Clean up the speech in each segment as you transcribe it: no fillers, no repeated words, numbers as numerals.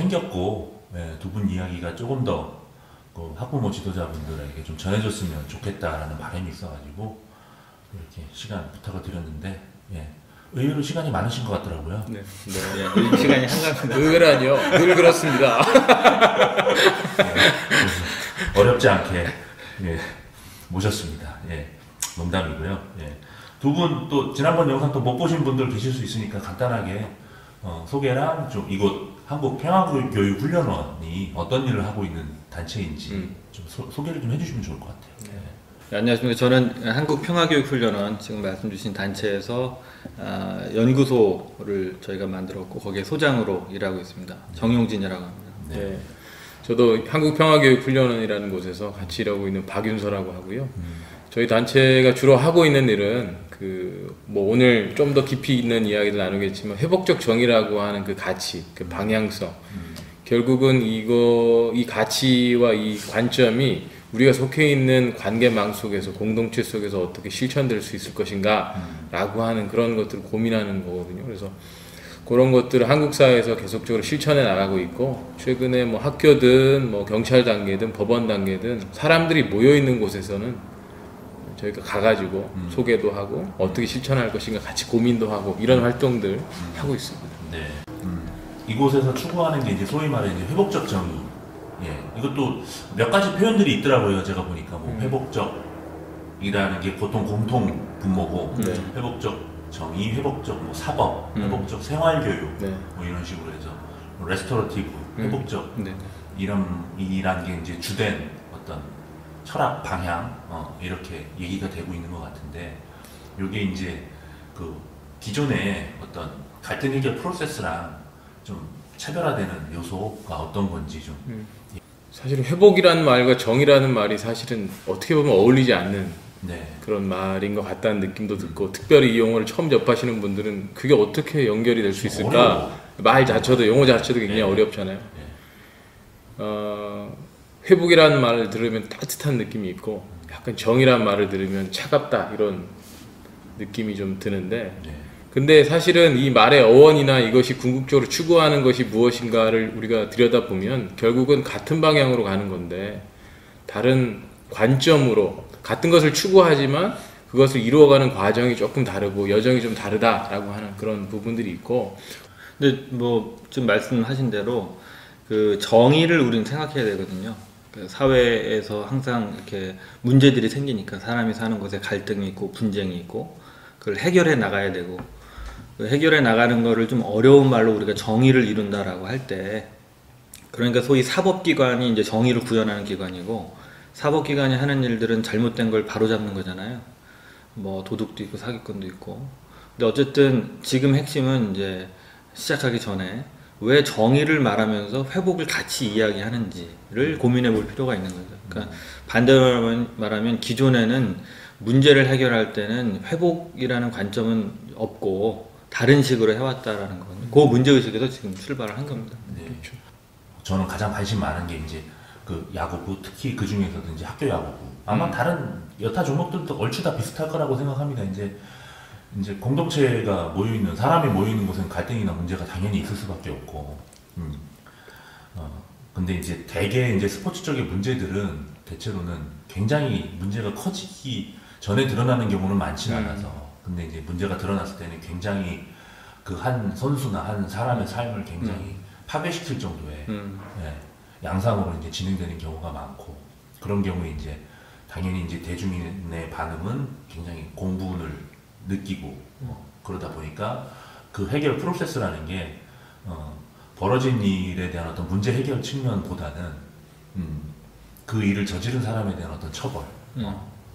생겼고, 예, 두 분 이야기가 조금 더 그 학부모 지도자분들에게 좀 전해줬으면 좋겠다라는 바람이 있어가지고 이렇게 시간 부탁을 드렸는데, 예, 의외로 시간이 많으신 것 같더라고요. 네, 네, 시간이 한가합니다. 의외라니요, 늘 그렇습니다. 예, 어렵지 않게 예, 모셨습니다. 예, 농담이고요. 예. 두 분 또 지난번 영상 또 못 보신 분들 계실 수 있으니까 간단하게 소개랑 좀 이곳 한국평화교육훈련원이 어떤 일을 하고 있는 단체인지 좀 소개를 좀 해주시면 좋을 것 같아요. 네. 네, 안녕하십니까. 저는 한국평화교육훈련원, 지금 말씀 주신 단체에서 연구소를 저희가 만들었고 거기에 소장으로 일하고 있습니다. 정용진이라고 합니다. 네. 네. 저도 한국평화교육훈련원이라는 곳에서 같이 일하고 있는 박윤서라고 하고요. 저희 단체가 주로 하고 있는 일은 뭐 오늘 좀 더 깊이 있는 이야기도 나누겠지만 회복적 정의라고 하는 그 가치, 그 방향성. 결국은 이 가치와 이 관점이 우리가 속해 있는 관계망 속에서, 공동체 속에서 어떻게 실천될 수 있을 것인가 라고 하는 그런 것들을 고민하는 거거든요. 그래서 그런 것들을 한국 사회에서 계속적으로 실천해 나가고 있고, 최근에 뭐 학교든 뭐 경찰 단계든 법원 단계든 사람들이 모여 있는 곳에서는 저희가 가가지고 소개도 하고 어떻게 실천할 것인가 같이 고민도 하고 이런 활동들 하고 있습니다. 네. 이곳에서 추구하는 게 이제 소위 말해 이제 회복적 정의. 예. 이것도 몇 가지 표현들이 있더라고요. 제가 보니까 뭐 회복적이라는 게 보통 공통 분모고, 회복적 정의, 회복적 뭐 사법, 회복적 생활교육, 뭐 이런 식으로 해서 뭐 레스토러티브, 회복적 이란 게 이제 주된 어떤 철학 방향 이렇게 얘기가 되고 있는 것 같은데, 이게 이제 그 기존의 어떤 갈등 해결 프로세스랑 좀 차별화되는 요소가 어떤 건지 좀. 사실은 회복이라는 말과 정의라는 말이 사실은 어떻게 보면 어울리지 않는 그런 말인 것 같다는 느낌도 듣고, 특별히 이 용어를 처음 접하시는 분들은 그게 어떻게 연결이 될 수 있을까? 어려워. 말 자체도, 용어 자체도 굉장히 어렵잖아요. 회복이라는 말을 들으면 따뜻한 느낌이 있고, 약간 정의라는 말을 들으면 차갑다 이런 느낌이 좀 드는데, 근데 사실은 이 말의 어원이나 이것이 궁극적으로 추구하는 것이 무엇인가를 우리가 들여다보면 결국은 같은 방향으로 가는 건데, 다른 관점으로 같은 것을 추구하지만 그것을 이루어가는 과정이 조금 다르고 여정이 좀 다르다라고 하는 그런 부분들이 있고. 근데 뭐 지금 말씀하신 대로 그 정의를 우리는 생각해야 되거든요. 사회에서 항상 이렇게 문제들이 생기니까 사람이 사는 곳에 갈등이 있고 분쟁이 있고 그걸 해결해 나가야 되고, 해결해 나가는 거를 좀 어려운 말로 우리가 정의를 이룬다라고 할 때, 그러니까 소위 사법기관이 이제 정의를 구현하는 기관이고, 사법기관이 하는 일들은 잘못된 걸 바로잡는 거잖아요. 뭐 도둑도 있고 사기꾼도 있고. 근데 어쨌든 지금 핵심은 이제 시작하기 전에 왜 정의를 말하면서 회복을 같이 이야기하는지를 고민해 볼 필요가 있는 거죠. 그러니까 반대로 말하면 기존에는 문제를 해결할 때는 회복이라는 관점은 없고 다른 식으로 해왔다라는 거거든요. 그 문제의식에서 지금 출발을 한 겁니다. 네. 그렇죠. 저는 가장 관심 많은 게 이제 그 야구부, 특히 그 중에서도 이제 학교 야구부. 아마 다른 여타 종목들도 얼추 다 비슷할 거라고 생각합니다. 이제 공동체가 모여있는, 사람이 모여있는 곳은 갈등이나 문제가 당연히 있을 수밖에 없고, 근데 이제 대개 이제 스포츠 쪽의 문제들은 대체로는 굉장히 문제가 커지기 전에 드러나는 경우는 많지는 않아서, 근데 이제 문제가 드러났을 때는 굉장히 그 한 선수나 한 사람의 삶을 굉장히 파괴시킬 정도의 양상으로 이제 진행되는 경우가 많고, 그런 경우에 이제 당연히 이제 대중의 반응은 굉장히 공분을 느끼고, 그러다 보니까 그 해결 프로세스라는 게 벌어진 일에 대한 어떤 문제 해결 측면보다는 그 일을 저지른 사람에 대한 어떤 처벌,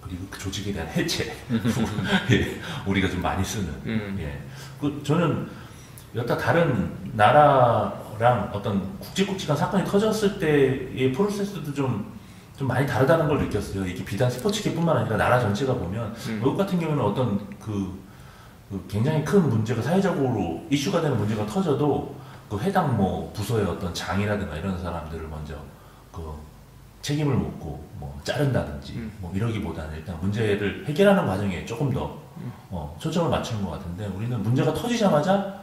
그리고 그 조직에 대한 해체, 예, 우리가 좀 많이 쓰는. 예. 저는 여타 다른 나라랑 어떤 굵직굵직한 사건이 터졌을 때의 프로세스도 좀 많이 다르다는 걸 느꼈어요. 이게 비단 스포츠계뿐만 아니라 나라 전체가 보면, 외국 같은 경우는 어떤 그 굉장히 큰 문제가, 사회적으로 이슈가 되는 문제가 터져도 그 해당 뭐 부서의 어떤 장이라든가 이런 사람들을 먼저 그 책임을 묻고 뭐 자른다든지 뭐 이러기보다는 일단 문제를 해결하는 과정에 조금 더 초점을 맞추는 것 같은데, 우리는 문제가 터지자마자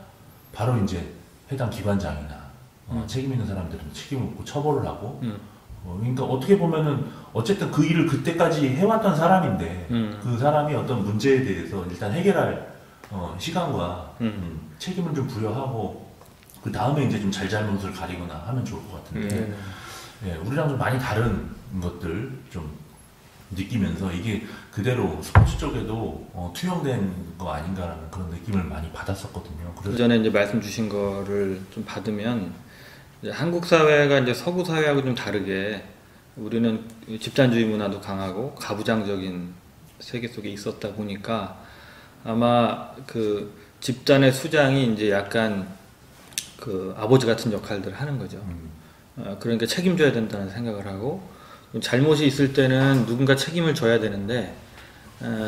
바로 이제 해당 기관장이나 책임 있는 사람들은 책임을 묻고 처벌을 하고 그러니까 어떻게 보면은 어쨌든 그 일을 그때까지 해왔던 사람인데 그 사람이 어떤 문제에 대해서 일단 해결할 시간과 책임을 좀 부여하고 그 다음에 이제 좀 잘잘못을 가리거나 하면 좋을 것 같은데 예, 우리랑 좀 많이 다른 것들 좀 느끼면서 이게 그대로 스포츠 쪽에도 투영된 거 아닌가라는 그런 느낌을 많이 받았었거든요. 그 전에 이제 말씀 주신 거를 좀 받으면 이제 한국 사회가 이제 서구 사회하고 좀 다르게 우리는 집단주의 문화도 강하고 가부장적인 세계 속에 있었다 보니까 아마 그 집단의 수장이 이제 약간 그 아버지 같은 역할들을 하는 거죠. 그러니까 책임져야 된다는 생각을 하고 잘못이 있을 때는 누군가 책임을 져야 되는데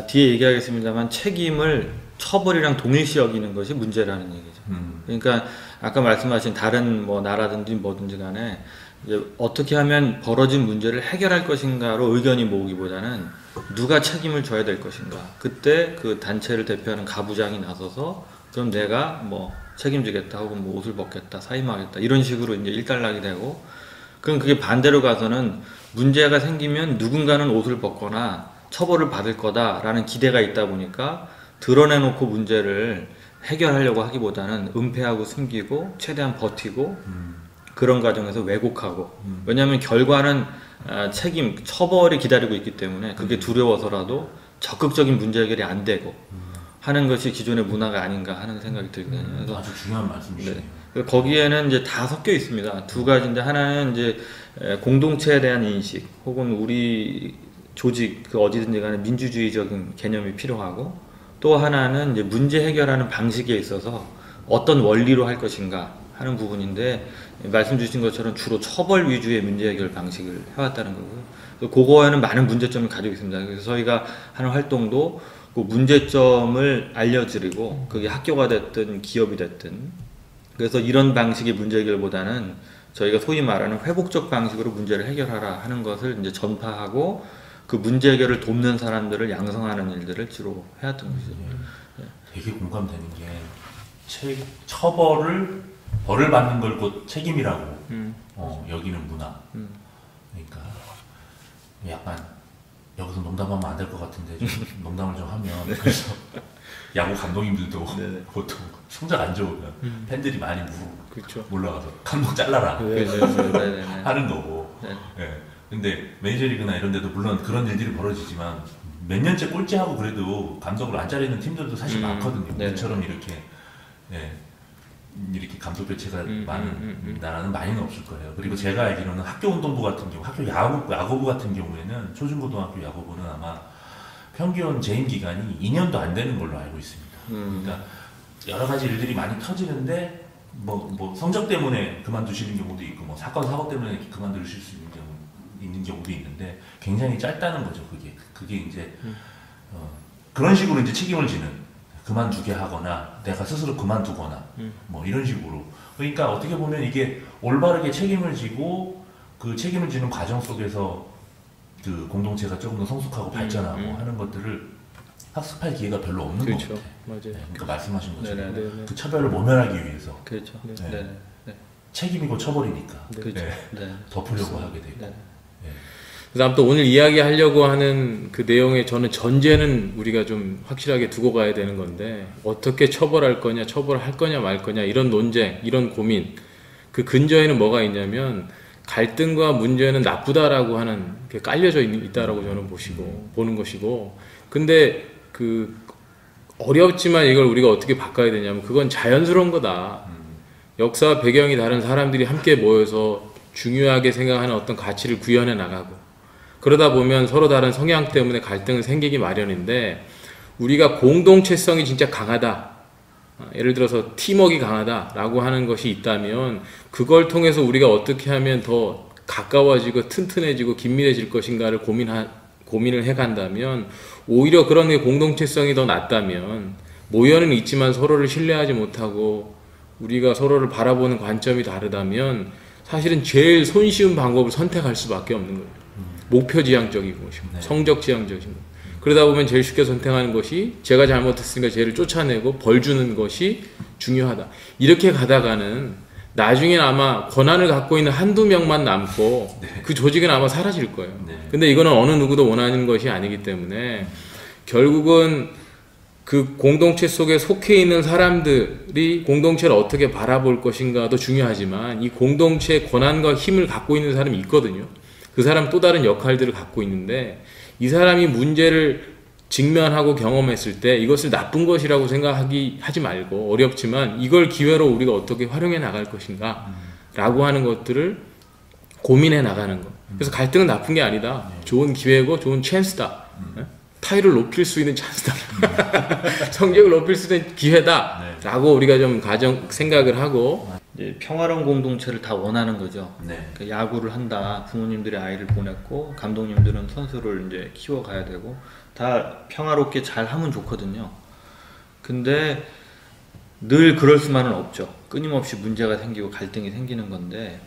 뒤에 얘기하겠습니다만 책임을 처벌이랑 동일시 여기는 것이 문제라는 얘기죠. 그러니까 아까 말씀하신 다른 뭐 나라든지 뭐든지 간에 이제 어떻게 하면 벌어진 문제를 해결할 것인가로 의견이 모으기보다는 누가 책임을 져야 될 것인가. 그때 그 단체를 대표하는 가부장이 나서서 그럼 내가 뭐 책임지겠다 혹은 뭐 옷을 벗겠다 사임하겠다 이런 식으로 이제 일단락이 되고 그럼 그게 반대로 가서는 문제가 생기면 누군가는 옷을 벗거나 처벌을 받을 거다라는 기대가 있다 보니까 드러내놓고 문제를 해결하려고 하기보다는 은폐하고 숨기고 최대한 버티고 그런 과정에서 왜곡하고 왜냐하면 결과는 책임, 처벌이 기다리고 있기 때문에 그게 두려워서라도 적극적인 문제 해결이 안 되고 하는 것이 기존의 문화가 아닌가 하는 생각이 들거든요. 그래서 아주 중요한 말씀이시네요. 네. 거기에는 이제 다 섞여 있습니다. 두 가지인데 하나는 이제 공동체에 대한 인식 혹은 우리 조직 그 어디든지 간에 민주주의적인 개념이 필요하고 또 하나는 이제 문제 해결하는 방식에 있어서 어떤 원리로 할 것인가 하는 부분인데 말씀 주신 것처럼 주로 처벌 위주의 문제 해결 방식을 해왔다는 거고요. 그거에는 많은 문제점을 가지고 있습니다. 그래서 저희가 하는 활동도 그 문제점을 알려드리고 그게 학교가 됐든 기업이 됐든 그래서 이런 방식의 문제 해결보다는 저희가 소위 말하는 회복적 방식으로 문제를 해결하라 하는 것을 이제 전파하고 그 문제 해결을 돕는 사람들을 양성하는 일들을 주로 해왔던 것이죠. 되게 공감되는 게 처벌을 벌을 받는 걸 곧 책임이라고 여기는 문화. 그러니까 약간 여기서 농담하면 안 될 것 같은데 좀 농담을 좀 하면 그래서 야구 감독님들도 보통 성적 안 좋으면 팬들이 많이 몰라가서 감독 잘라라 하는 거고. 예. 근데 메이저리그나 이런 데도 물론 그런 일들이 벌어지지만 몇 년째 꼴찌하고 그래도 감독을 안 자르는 팀들도 사실 많거든요. 우리처럼 이렇게 이렇게 감독 교체가 많은 나라는 많이는 없을 거예요. 그리고 제가 알기로는 학교 운동부 같은 경우, 학교 야구부 같은 경우에는 초중고등학교 야구부는 아마 평균 재임 기간이 2년도 안 되는 걸로 알고 있습니다. 그러니까 여러 가지 일들이 많이 터지는데 뭐 성적 때문에 그만두시는 경우도 있고 뭐 사고 때문에 그만두실 수 있는 경우도 있는데 굉장히 짧다는 거죠. 그게 이제 그런 식으로 이제 책임을 지는 그만두게 하거나 내가 스스로 그만두거나 뭐 이런 식으로. 그러니까 어떻게 보면 이게 올바르게 책임을 지고 그 책임을 지는 과정 속에서 그 공동체가 조금 더 성숙하고 발전하고 하는 것들을 학습할 기회가 별로 없는 것 같아요. 맞아요. 그러니까 말씀하신 것처럼 네네. 그 차별을 모면하기 위해서 그렇죠. 책임이고 처벌이니까 그렇죠. 덮으려고 하게 되고. 그래서 아무튼 오늘 이야기하려고 하는 그 내용의 저는 전제는 우리가 좀 확실하게 두고 가야 되는 건데 어떻게 처벌할 거냐, 처벌할 거냐 말 거냐 이런 논쟁, 이런 고민 그 근저에는 뭐가 있냐면 갈등과 문제는 나쁘다라고 하는 게 깔려져 있다라고 저는 보는 것이고 근데 그 어렵지만 이걸 우리가 어떻게 바꿔야 되냐면 그건 자연스러운 거다. 역사 배경이 다른 사람들이 함께 모여서 중요하게 생각하는 어떤 가치를 구현해 나가고 그러다 보면 서로 다른 성향 때문에 갈등은 생기기 마련인데 우리가 공동체성이 진짜 강하다. 예를 들어서 팀워크가 강하다라고 하는 것이 있다면 그걸 통해서 우리가 어떻게 하면 더 가까워지고 튼튼해지고 긴밀해질 것인가를 고민을 해간다면 오히려 그런 게 공동체성이 더 낫다면 모여는 있지만 서로를 신뢰하지 못하고 우리가 서로를 바라보는 관점이 다르다면 사실은 제일 손쉬운 방법을 선택할 수밖에 없는 거예요. 목표 지향적인 것이고 성적 지향적인 것. 그러다 보면 제일 쉽게 선택하는 것이 제가 잘못했으니까 쟤를 쫓아내고 벌 주는 것이 중요하다. 이렇게 가다가는 나중에는 아마 권한을 갖고 있는 한두 명만 남고 네. 그 조직은 아마 사라질 거예요. 네. 근데 이거는 어느 누구도 원하는 것이 아니기 때문에 결국은 그 공동체 속에 속해 있는 사람들이 공동체를 어떻게 바라볼 것인가도 중요하지만 이 공동체의 권한과 힘을 갖고 있는 사람이 있거든요. 그 사람 또 다른 역할들을 갖고 있는데 이 사람이 문제를 직면하고 경험했을 때 이것을 나쁜 것이라고 하지 말고 어렵지만 이걸 기회로 우리가 어떻게 활용해 나갈 것인가 라고 하는 것들을 고민해 나가는 것. 그래서 갈등은 나쁜 게 아니다. 좋은 기회고 좋은 찬스다. 타율을 높일 수 있는 찬스다. 성적을 높일 수 있는 기회다. 라고 우리가 좀 생각을 하고 이제 평화로운 공동체를 다 원하는 거죠. 네. 그러니까 야구를 한다. 부모님들이 아이를 보냈고 감독님들은 선수를 이제 키워가야 되고 다 평화롭게 잘 하면 좋거든요. 근데 늘 그럴 수만은 없죠. 끊임없이 문제가 생기고 갈등이 생기는 건데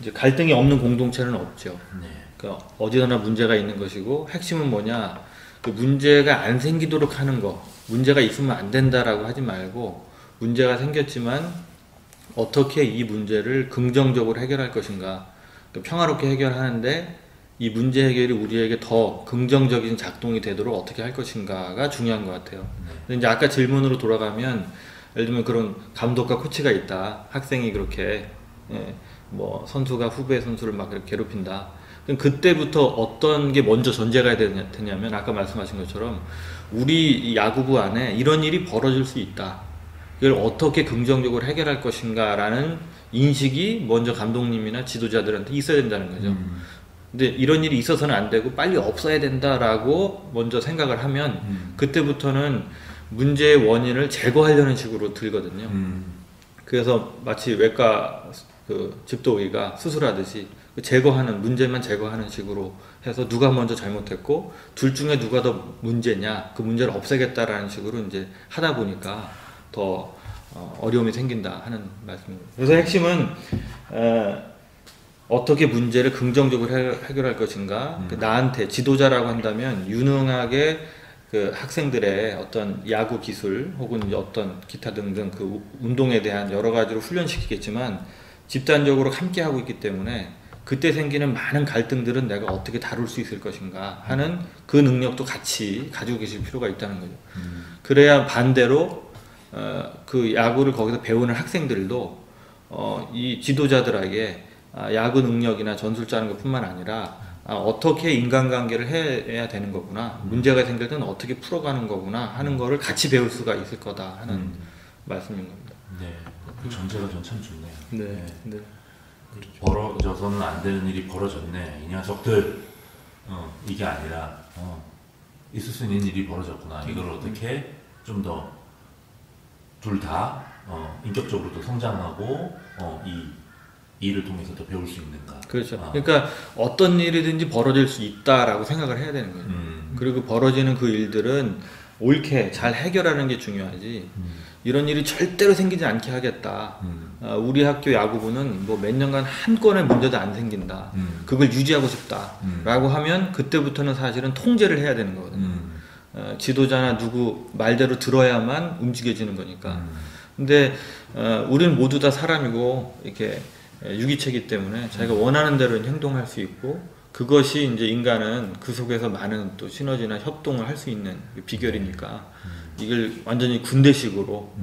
이제 갈등이 없는 공동체는 없죠. 네. 그러니까 어디서나 문제가 있는 것이고 핵심은 뭐냐? 그 문제가 안 생기도록 하는 거. 문제가 있으면 안 된다라고 하지 말고 문제가 생겼지만 어떻게 이 문제를 긍정적으로 해결할 것인가. 그러니까 평화롭게 해결하는데 이 문제 해결이 우리에게 더 긍정적인 작동이 되도록 어떻게 할 것인가가 중요한 것 같아요. 근데 이제 아까 질문으로 돌아가면 예를 들면 그런 감독과 코치가 있다. 학생이 그렇게 뭐 선수가 후배 선수를 막 이렇게 괴롭힌다. 그럼 그때부터 어떤 게 먼저 전제가 되냐면 아까 말씀하신 것처럼 우리 야구부 안에 이런 일이 벌어질 수 있다. 이걸 어떻게 긍정적으로 해결할 것인가 라는 인식이 먼저 감독님이나 지도자들한테 있어야 된다는 거죠. 근데 이런 일이 있어서는 안 되고 빨리 없어야 된다라고 먼저 생각을 하면 그때부터는 문제의 원인을 제거하려는 식으로 들거든요. 그래서 마치 외과 그 집도의가 수술하듯이 문제만 제거하는 식으로 해서 누가 먼저 잘못했고 둘 중에 누가 더 문제냐 그 문제를 없애겠다라는 식으로 이제 하다 보니까 더 어려움이 생긴다 하는 말씀입니다. 그래서 핵심은 어떻게 문제를 긍정적으로 해결할 것인가. 나한테 지도자라고 한다면 유능하게 그 학생들의 어떤 야구 기술 혹은 이제 어떤 기타 등등 그 운동에 대한 여러 가지로 훈련시키겠지만 집단적으로 함께 하고 있기 때문에 그때 생기는 많은 갈등들은 내가 어떻게 다룰 수 있을 것인가 하는 그 능력도 같이 가지고 계실 필요가 있다는 거죠. 그래야 반대로 그 야구를 거기서 배우는 학생들도 이 지도자들에게 야구 능력이나 전술 짜는 것뿐만 아니라 어떻게 인간관계를 해야 되는 거구나, 문제가 생길 때는 어떻게 풀어가는 거구나 하는 거를 같이 배울 수가 있을 거다 하는 말씀인 겁니다. 네, 그 전제가 전 참 좋네요. 네. 네. 벌어져서는 안 되는 일이 벌어졌네. 이 녀석들 이게 아니라 있을 수 있는 일이 벌어졌구나. 이걸 어떻게 좀 더 둘 다 인격적으로도 성장하고 이 일을 통해서 더 배울 수 있는가. 그렇죠. 그러니까 어떤 일이든지 벌어질 수 있다라고 생각을 해야 되는 거예요. 그리고 벌어지는 그 일들은 옳게 잘 해결하는 게 중요하지. 이런 일이 절대로 생기지 않게 하겠다. 우리 학교 야구부는 뭐 몇 년간 한 건의 문제도 안 생긴다. 그걸 유지하고 싶다. 라고 하면 그때부터는 사실은 통제를 해야 되는 거거든요. 지도자나 누구 말대로 들어야만 움직여지는 거니까. 근데 우리는 모두 다 사람이고 이렇게 유기체이기 때문에 자기가 원하는 대로 행동할 수 있고 그것이 이제 인간은 그 속에서 많은 또 시너지나 협동을 할 수 있는 비결이니까 이걸 완전히 군대식으로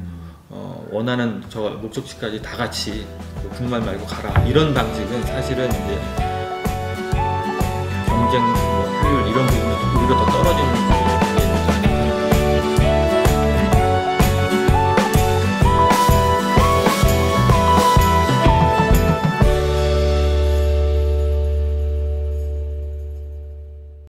원하는 저 목적지까지 다 같이 군말 말고 가라 이런 방식은 사실은 이제 경쟁, 효율 이런 부분이 오히려 더 떨어지는